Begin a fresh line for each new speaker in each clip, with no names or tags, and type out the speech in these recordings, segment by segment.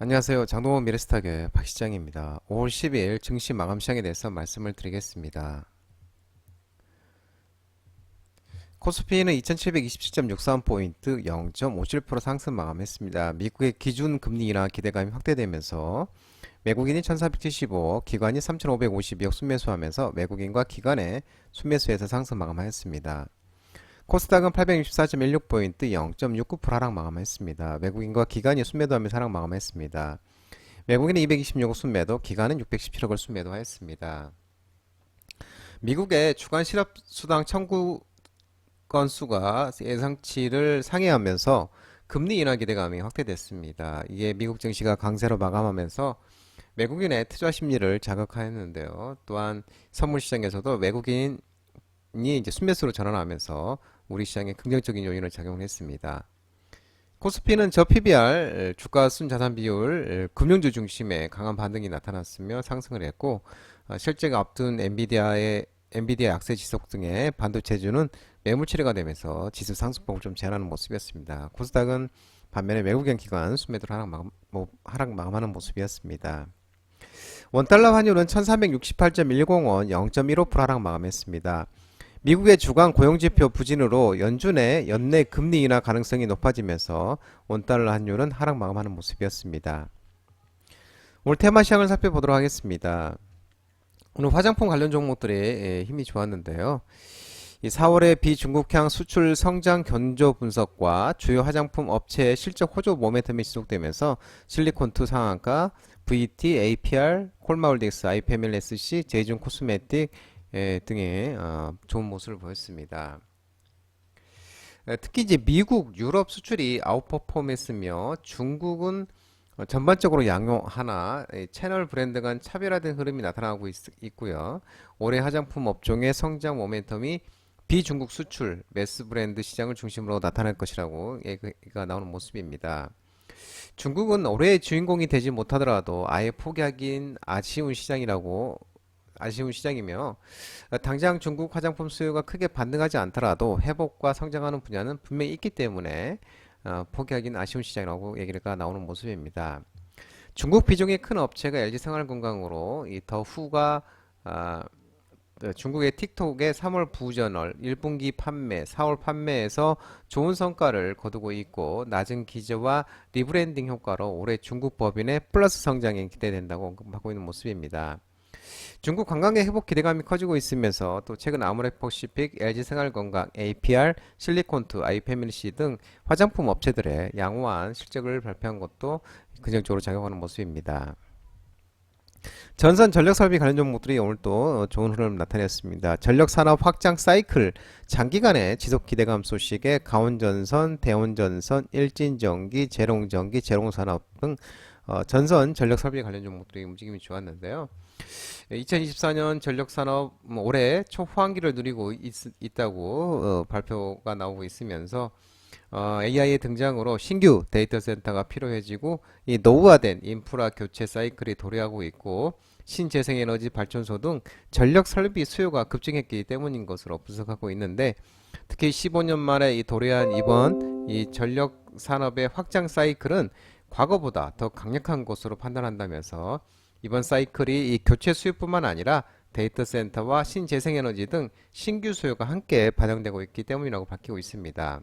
안녕하세요. 장동원 미래스탁의 박시장입니다. 5월 12일 증시 마감 시장에 대해서 말씀을 드리겠습니다. 코스피는 2727.63포인트 0.57% 상승 마감했습니다. 미국의 기준 금리 인하 기대감이 확대되면서 외국인이 1475, 기관이 3552억 순매수하면서 외국인과 기관의 순매수에서 상승 마감하였습니다. 코스닥은 864.16포인트 0.69% 하락 마감했습니다. 외국인과 기관이 순매도하면서 하락 마감했습니다. 외국인은 226억 순매도, 기관은 617억을 순매도하였습니다. 미국의 주간 실업수당 청구 건수가 예상치를 상회하면서 금리 인하 기대감이 확대됐습니다. 이게 미국 증시가 강세로 마감하면서 외국인의 투자 심리를 자극하였는데요. 또한 선물 시장에서도 외국인이 이제 순매수로 전환하면서 우리 시장에 긍정적인 요인을 작용했습니다. 코스피는 저 PBR, 주가 순자산 비율, 금융주 중심의 강한 반등이 나타났으며 상승을 했고, 실제가 앞둔 엔비디아 약세 지속 등의 반도체주는 매물 처리가 되면서 지수 상승폭을 좀 제한하는 모습이었습니다. 코스닥은 반면에 외국인 기관 순매도를 하락 마감하는 모습이었습니다. 원달러 환율은 1368.10원 0.15% 하락 마감했습니다. 미국의 주간 고용지표 부진으로 연준의 연내 금리 인하 가능성이 높아지면서 원달러 환율은 하락 마감하는 모습이었습니다. 오늘 테마 시장을 살펴보도록 하겠습니다. 오늘 화장품 관련 종목들이 힘이 좋았는데요. 4월의 비중국향 수출 성장 견조 분석과 주요 화장품 업체의 실적 호조 모멘텀이 지속되면서 실리콘2 상한가, VT, APR, 콜마홀딩스, IPMLSC, 제이준 코스메틱 등의 좋은 모습을 보였습니다. 특히 이제 미국, 유럽 수출이 아웃퍼폼했으며 중국은 전반적으로 양호하나 채널 브랜드 간 차별화된 흐름이 나타나고 있고요. 올해 화장품 업종의 성장 모멘텀이 비중국 수출, 매스 브랜드 시장을 중심으로 나타날 것이라고 얘기가 나오는 모습입니다. 중국은 올해의 주인공이 되지 못하더라도 아예 포기하긴 아쉬운 시장이며 당장 중국 화장품 수요가 크게 반등하지 않더라도 회복과 성장하는 분야는 분명히 있기 때문에 포기하기는 아쉬운 시장이라고 얘기가 나오는 모습입니다. 중국 비중이 큰 업체가 LG생활건강으로 이 더후가 중국의 틱톡의 3월 부저널 1분기 판매, 4월 판매에서 좋은 성과를 거두고 있고 낮은 기저와 리브랜딩 효과로 올해 중국 법인의 플러스 성장이 기대된다고 언급하고 있는 모습입니다. 중국 관광객 회복 기대감이 커지고 있으면서 또 최근 아모레퍼시픽, LG생활건강, APR, 실리콘투, 아이패밀리시 등 화장품 업체들의 양호한 실적을 발표한 것도 긍정적으로 작용하는 모습입니다. 전선 전력설비 관련 종목들이 오늘 또 좋은 흐름을 나타냈습니다. 전력산업 확장 사이클 장기간의 지속 기대감 소식에 강원전선, 대원전선, 일진전기, 재롱전기, 재롱산업 등 전선 전력설비 관련 종목들이 움직임이 좋았는데요. 2024년 전력산업 올해 초호황기를 누리고 있다고 발표가 나오고 있으면서 AI의 등장으로 신규 데이터 센터가 필요해지고 이 노후화된 인프라 교체 사이클이 도래하고 있고 신재생에너지 발전소 등 전력 설비 수요가 급증했기 때문인 것으로 분석하고 있는데 특히 15년 만에 이 도래한 이번 이 전력 산업의 확장 사이클은 과거보다 더 강력한 것으로 판단한다면서 이번 사이클이 이 교체 수요뿐만 아니라 데이터 센터와 신재생에너지 등 신규 수요가 함께 반영되고 있기 때문이라고 밝히고 있습니다.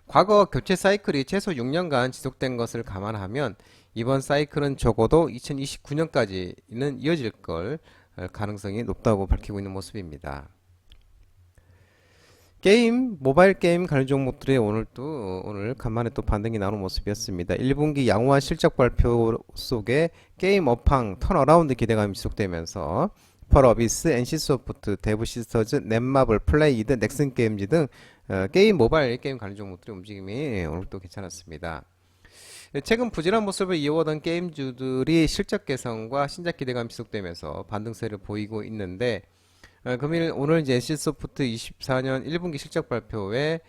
과거 교체 사이클이 최소 6년간 지속된 것을 감안하면 이번 사이클은 적어도 2029년까지는 이어질 걸 가능성이 높다고 밝히고 있는 모습입니다. 모바일 게임 관련 종목들이 오늘 간만에 또 반등이 나오는 모습이었습니다. 1분기 양호한 실적 발표 속에 게임 업황 턴어라운드 기대감이 지속되면서 펄어비스, NC소프트, 데브시스터즈, 넷마블, 플레이드, 넥슨게임즈 등 모바일 게임 관련 종목들의 움직임이 오늘 또 괜찮았습니다. 최근 부진한 모습을 이어오던 게임주들이 실적 개선과 신작 기대감이 지속되면서 반등세를 보이고 있는데 금일 오늘 이제 NC소프트 24년 1분기 실적 발표를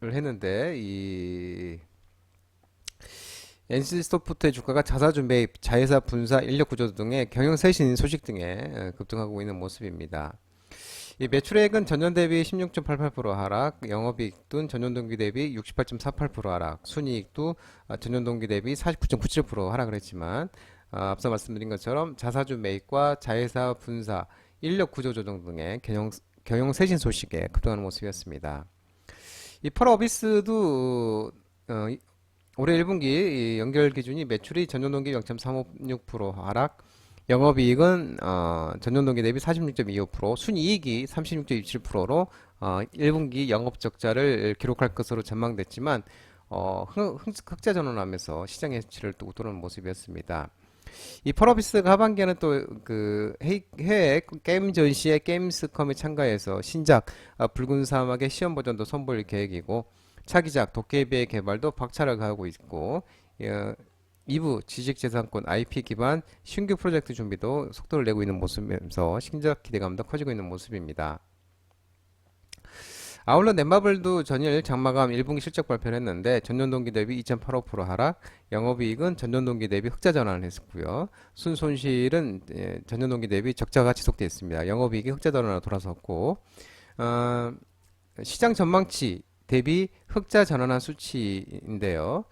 했는데 이 NC소프트의 주가가 자사주 매입, 자회사 분사, 인력 구조 등의 경영 쇄신 소식 등에 급등하고 있는 모습입니다. 이 매출액은 전년 대비 16.88% 하락, 영업이익도 전년 동기 대비 68.48% 하락, 순이익도 전년 동기 대비 49.97% 하락을 했지만 앞서 말씀드린 것처럼 자사주 매입과 자회사 분사, 인력 구조 조정 등의 경영 쇄신 소식에 급등하는 모습이었습니다. 이 펄어비스도 올해 1분기 연결 기준이 매출이 전년 동기 0.36% 하락, 영업이익은 전년 동기 대비 46.25%, 순이익이 36.27%로 1분기 영업 적자를 기록할 것으로 전망됐지만 흑자 전환하면서 시장 예측치를 또 웃도는 모습이었습니다. 이 펄어비스가 하반기에는 또 그 해외 게임 전시회 게임스컴에 참가해서 신작 붉은 사막의 시험 버전도 선보일 계획이고 차기작 도깨비의 개발도 박차를 가하고 있고 2부 지식재산권 IP 기반 신규 프로젝트 준비도 속도를 내고 있는 모습이면서 신작 기대감도 커지고 있는 모습입니다. 아울러 넷마블도 전일 장마감 1분기 실적 발표를 했는데 전년 동기 대비 2.85% 하락, 영업이익은 전년 동기 대비 흑자 전환을 했었고요. 순손실은 전년 동기 대비 적자가 지속되어 있습니다. 영업이익이 흑자 전환으로 돌아섰고 어, 시장 전망치 대비 흑자 전환한 수치인데요.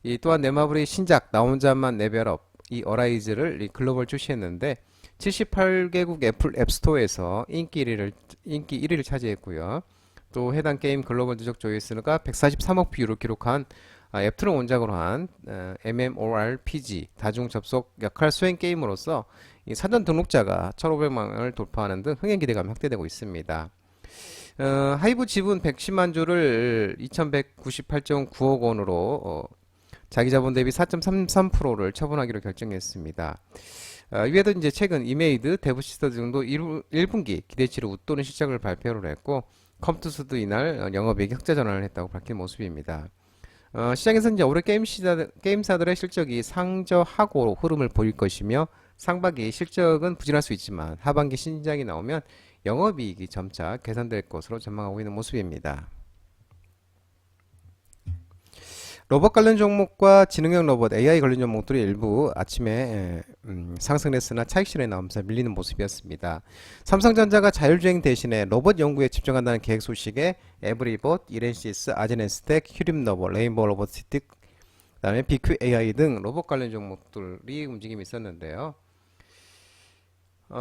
이 또한 넷마블이 신작 나 혼자만 레벨업 이 어라이즈를 이 글로벌 출시했는데 78개국 애플 앱스토어에서 인기 1위를 차지했고요. 또 해당 게임 글로벌 누적 조회수가 143억 뷰를 기록한 앱트론 원작으로 한 MMORPG 다중 접속 역할 수행 게임으로서 이 사전 등록자가 1,500만을 돌파하는 등 흥행 기대감이 확대되고 있습니다. 하이브 지분 110만 주를 2,198.9억 원으로 자기 자본 대비 4.33%를 처분하기로 결정했습니다. 이외에도 이제 최근 이메이드, 데브시스터 등도 1분기 기대치를 웃도는 실적을 발표를 했고 컴투스도 이날 영업이익 흑자 전환을 했다고 밝힌 모습입니다. 시장에서는 이제 올해 게임사들의 실적이 상저하고 흐름을 보일 것이며 상반기 실적은 부진할 수 있지만 하반기 신작이 나오면 영업이익이 점차 개선될 것으로 전망하고 있는 모습입니다. 로봇 관련 종목과 지능형 로봇 AI 관련 종목들이 일부 아침에 상승했으나 차익 실현에 나오면서 밀리는 모습이었습니다. 삼성전자가 자율주행 대신에 로봇 연구에 집중한다는 계획 소식에 에브리봇, 이렌시스, 아제네스텍, 휴림로봇, 레인보우 로보티틱, 그다음에 BQ AI 등 로봇 관련 종목들이 움직임이 있었는데요.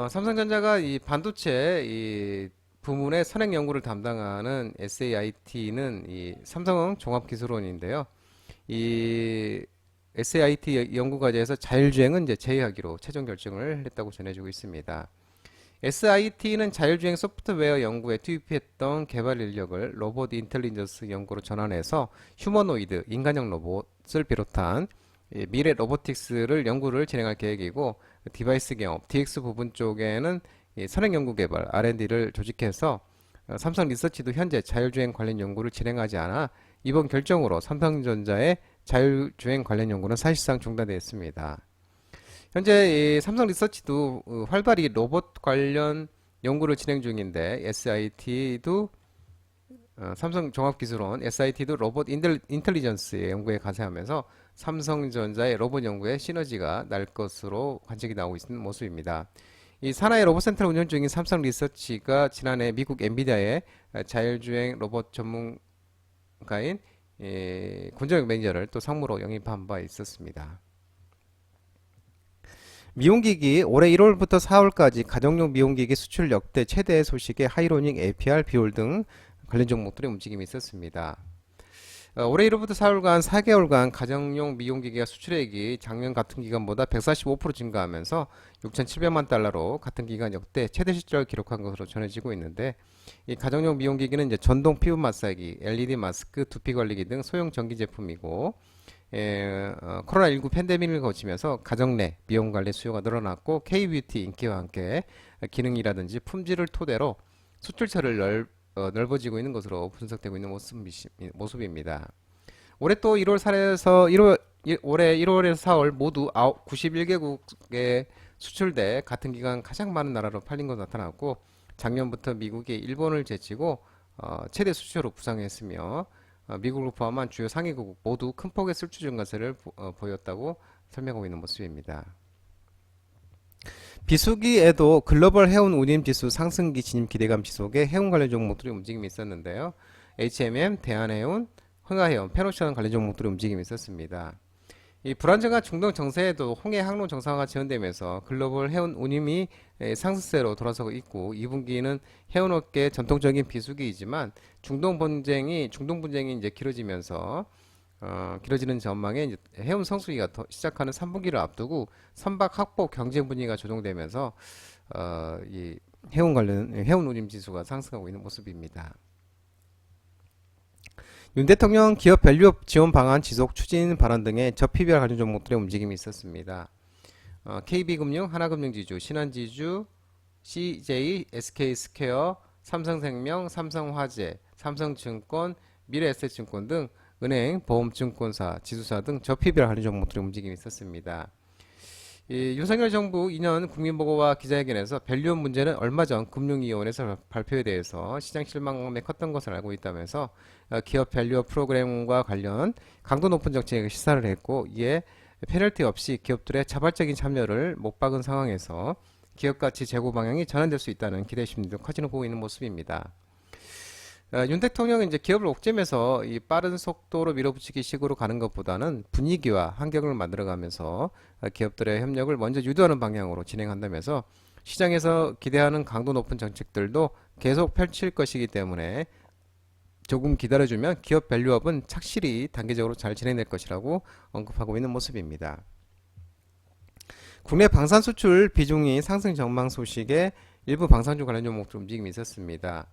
삼성전자가 이 반도체 이 부문의 선행 연구를 담당하는 SAIT는 이 삼성 종합기술원인데요. 이 SAIT 연구과제에서 자율주행은 이제 제외하기로 최종 결정을 했다고 전해지고 있습니다. SIT는 자율주행 소프트웨어 연구에 투입했던 개발 인력을 로봇 인텔리전스 연구로 전환해서 휴머노이드, 인간형 로봇을 비롯한 미래 로보틱스를 연구를 진행할 계획이고 디바이스 개업, DX 부분 쪽에는 선행 연구 개발, R&D를 조직해서 삼성 리서치도 현재 자율주행 관련 연구를 진행하지 않아 이번 결정으로 삼성전자의 자율주행 관련 연구는 사실상 중단되어 있습니다. 현재 이 삼성 리서치도 활발히 로봇 관련 연구를 진행 중인데 SIT도 삼성 종합기술원 SIT도 로봇 인텔리전스 연구에 가세하면서 삼성전자의 로봇 연구에 시너지가 날 것으로 관측이 나오고 있는 모습입니다. 이 산하의 로봇 센터를 운영 중인 삼성 리서치가 지난해 미국 엔비디아의 자율주행 로봇 전문가인 군정혁 매니저를 또 상무로 영입한 바 있었습니다. 미용기기 올해 1월부터 4월까지 가정용 미용기기 수출 역대 최대 소식에 하이로닉, APR, 비올 등 관련 종목들의 움직임이 있었습니다. 올해 1월부터 4월간 4개월간 가정용 미용기기가 수출액이 작년 같은 기간보다 145% 증가하면서 6,700만 달러로 같은 기간 역대 최대 실적을 기록한 것으로 전해지고 있는데 이 가정용 미용기기는 이제 전동 피부 마사지, LED 마스크, 두피 관리기 등 소형 전기 제품이고 코로나19 팬데믹을 거치면서 가정 내 미용 관리 수요가 늘어났고 K-뷰티 인기와 함께 기능이라든지 품질을 토대로 수출처를 넓어지고 있는 것으로 분석되고 있는 모습입니다. 올해 또 1월 살에서 올해 1월에서 4월 모두 91개국에 수출돼 같은 기간 가장 많은 나라로 팔린 것으로 나타났고 작년부터 미국이 일본을 제치고 최대 수출로 부상했으며 미국을 포함한 주요 상위국 모두 큰 폭의 수출 증가세를 보였다고 설명하고 있는 모습입니다. 비수기에도 글로벌 해운 운임 지수 상승기 진입 기대감 지속에 해운 관련 종목들의 움직임이 있었는데요. HMM, 대한해운, 흥하해운, 페노션 관련 종목들의 움직임이 있었습니다. 이 불안정한 중동 정세에도 홍해 항로 정상화가 지연되면서 글로벌 해운 운임이 상승세로 돌아서고 있고 2분기는 해운업계 전통적인 비수기이지만 중동 분쟁이 이제 길어지면서 길어지는 전망에 이제 해운 성수기가 시작하는 3분기를 앞두고 선박 확보 경쟁 분위기가 조정되면서 이 해운 관련 해운 운임 지수가 상승하고 있는 모습입니다. 윤 대통령 기업 밸류업 지원 방안 지속 추진 발언 등의 저PBR 관련 종목들의 움직임이 있었습니다. KB금융, 하나금융지주, 신한지주, CJ, SK스퀘어, 삼성생명, 삼성화재, 삼성증권, 미래에셋증권 등 은행, 보험증권사, 지수사 등 저PBR 관련 종목들의 움직임이 있었습니다. 윤석열 정부 2년 국민보고와 기자회견에서 밸류업 문제는 얼마 전 금융위원회에서 발표에 대해서 시장 실망감이 컸던 것을 알고 있다면서 기업 밸류업 프로그램과 관련 강도 높은 정책을 시사를 했고 이에 페널티 없이 기업들의 자발적인 참여를 못 박은 상황에서 기업 가치 제고 방향이 전환될 수 있다는 기대 심리도 커지는 보고 있는 모습입니다. 윤 대통령은 이제 기업을 옥죄면서 이 빠른 속도로 밀어붙이기 식으로 가는 것보다는 분위기와 환경을 만들어가면서 기업들의 협력을 먼저 유도하는 방향으로 진행한다면서 시장에서 기대하는 강도 높은 정책들도 계속 펼칠 것이기 때문에 조금 기다려주면 기업 밸류업은 착실히 단계적으로 잘 진행될 것이라고 언급하고 있는 모습입니다. 국내 방산 수출 비중이 상승 전망 소식에 일부 방산주 관련 종목들 움직임이 있었습니다.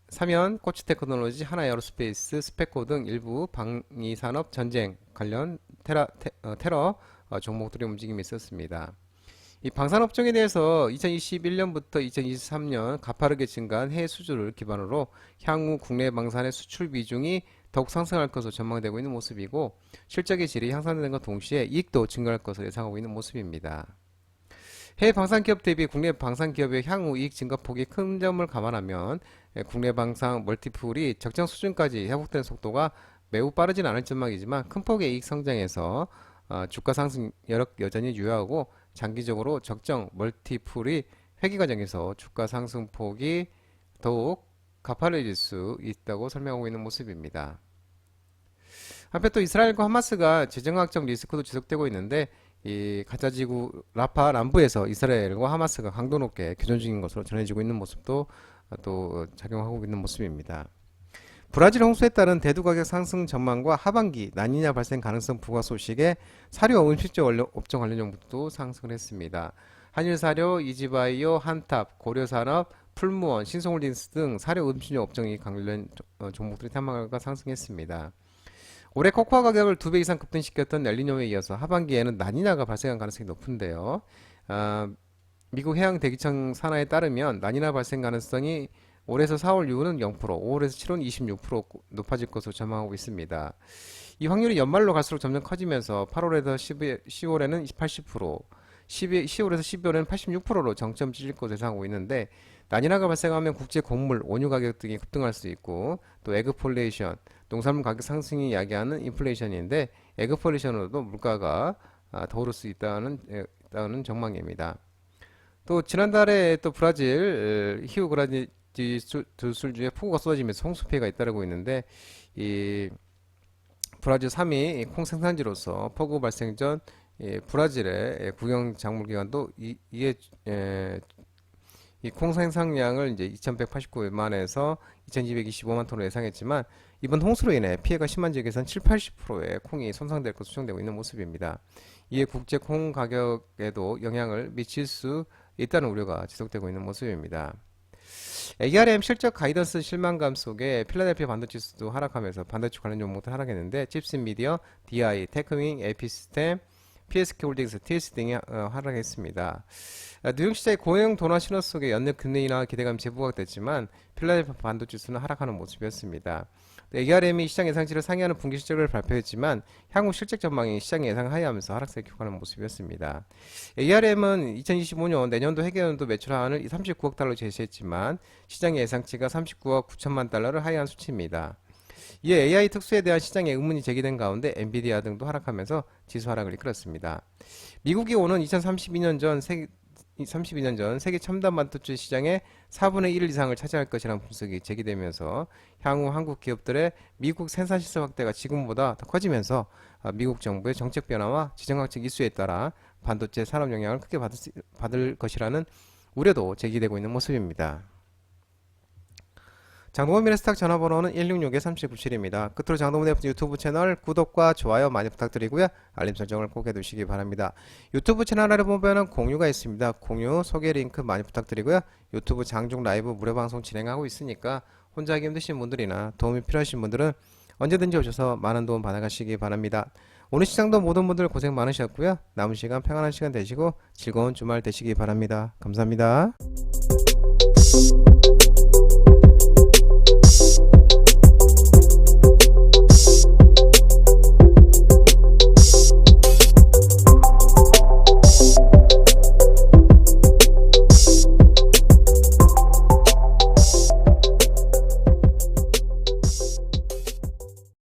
사면, 코치테크놀로지, 하나에어로스페이스, 스페코 등 일부 방위산업 전쟁 관련 테러 종목들의 움직임이 있었습니다. 이 방산업종에 대해서 2021년부터 2023년 가파르게 증가한 해외 수주를 기반으로 향후 국내 방산의 수출 비중이 더욱 상승할 것으로 전망되고 있는 모습이고 실적의 질이 향상되는 것 동시에 이익도 증가할 것으로 예상하고 있는 모습입니다. 해외 방산기업 대비 국내 방산기업의 향후 이익 증가폭이 큰 점을 감안하면 국내 방산 멀티플이 적정 수준까지 회복되는 속도가 매우 빠르진 않을 전망이지만 큰 폭의 이익 성장에서 주가 상승 여력 여전히 유효하고 장기적으로 적정 멀티플이 회귀 과정에서 주가 상승폭이 더욱 가파르질 수 있다고 설명하고 있는 모습입니다. 한편 또 이스라엘과 하마스가 재정학적 리스크도 지속되고 있는데 이 가짜지구 라파 남부에서 이스라엘과 하마스가 강도 높게 교전 중인 것으로 전해지고 있는 모습도 또 작용하고 있는 모습입니다. 브라질 홍수에 따른 대두 가격 상승 전망과 하반기 라니냐 발생 가능성 부과 소식에 사료 음식적 업종 관련 종목도 상승을 했습니다. 한일사료, 이지바이오, 한탑, 고려산업, 풀무원, 신성홀딩스 등 사료 음식적 업종이 관련 종목들이 탐망가 상승했습니다. 올해 코코아 가격을 2배 이상 급등시켰던 엘니뇨에 이어서 하반기에는 라니냐가 발생할 가능성이 높은데요. 미국 해양대기청 산하에 따르면 라니냐 발생 가능성이 올해서 4월 이후는 0%, 5월에서 7월은 26% 높아질 것으로 전망하고 있습니다. 이 확률이 연말로 갈수록 점점 커지면서 8월에서 10월에는 80%, 10월에서 12월에는 86%로 정점 찍을 것으로 예상하고 있는데 라니냐가 발생하면 국제 곡물, 원유 가격 등이 급등할 수 있고 또 에그폴레이션, 농산물 가격 상승이 야기하는 인플레이션인데 에그폴레이션으로도 물가가 더 오를 수 있다는 전망입니다. 또 지난달에 또 브라질 히우그라디 두술주에 폭우가 쏟아지면서 홍수 피해가 잇따르고 있는데 이 브라질 3위 콩 생산지로서 폭우 발생 전 브라질의 국영 작물 기관도 이 콩 생산량을 이제 2,189만에서 2,225만 톤으로 예상했지만 이번 홍수로 인해 피해가 심한 지역에선 7, 80%의 콩이 손상될 것으로 추정되고 있는 모습입니다. 이에 국제 콩 가격에도 영향을 미칠 수 있다는 우려가 지속되고 있는 모습입니다. ARM 실적 가이던스 실망감 속에 필라델피아 반도체지수도 하락하면서 반도체 관련 종목도 하락했는데 칩슨 미디어, DI, 테크윙, 에피시스템, PSK홀딩스, TS 등이 하락했습니다. 뉴욕 시장의 고용 둔화 신호 속에 연내 금리 인하 기대감이 재부각됐지만 필라델피아 반도체지수는 하락하는 모습이었습니다. ARM이 시장 예상치를 상회하는 분기 실적을 발표했지만 향후 실적 전망이 시장 예상 하회하면서 하락세에 기록하는 모습이었습니다. ARM은 2025년 내년도 회계연도 매출 하한을 39억 달러 제시했지만 시장 예상치가 39억 9천만 달러를 하회한 수치입니다. 이에 AI 특수에 대한 시장에 의문이 제기된 가운데 엔비디아 등도 하락하면서 지수 하락을 이끌었습니다. 미국이 오는 2032년 전 세계 첨단 반도체 시장의 4분의 1 이상을 차지할 것이라는 분석이 제기되면서 향후 한국 기업들의 미국 생산 시설 확대가 지금보다 더 커지면서 미국 정부의 정책 변화와 지정학적 이슈에 따라 반도체 산업 영향을 크게 받을 것이라는 우려도 제기되고 있는 모습입니다. 장동건의 스탁 전화번호는 166-3797입니다. 끝으로 장동건의 유튜브 채널 구독과 좋아요 많이 부탁드리고요. 알림 설정을 꼭 해두시기 바랍니다. 유튜브 채널 아래 보면 공유가 있습니다. 공유, 소개 링크 많이 부탁드리고요. 유튜브 장중 라이브 무료 방송 진행하고 있으니까 혼자 하기 힘드신 분들이나 도움이 필요하신 분들은 언제든지 오셔서 많은 도움 받아가시기 바랍니다. 오늘 시장도 모든 분들 고생 많으셨고요. 남은 시간 평안한 시간 되시고 즐거운 주말 되시기 바랍니다. 감사합니다.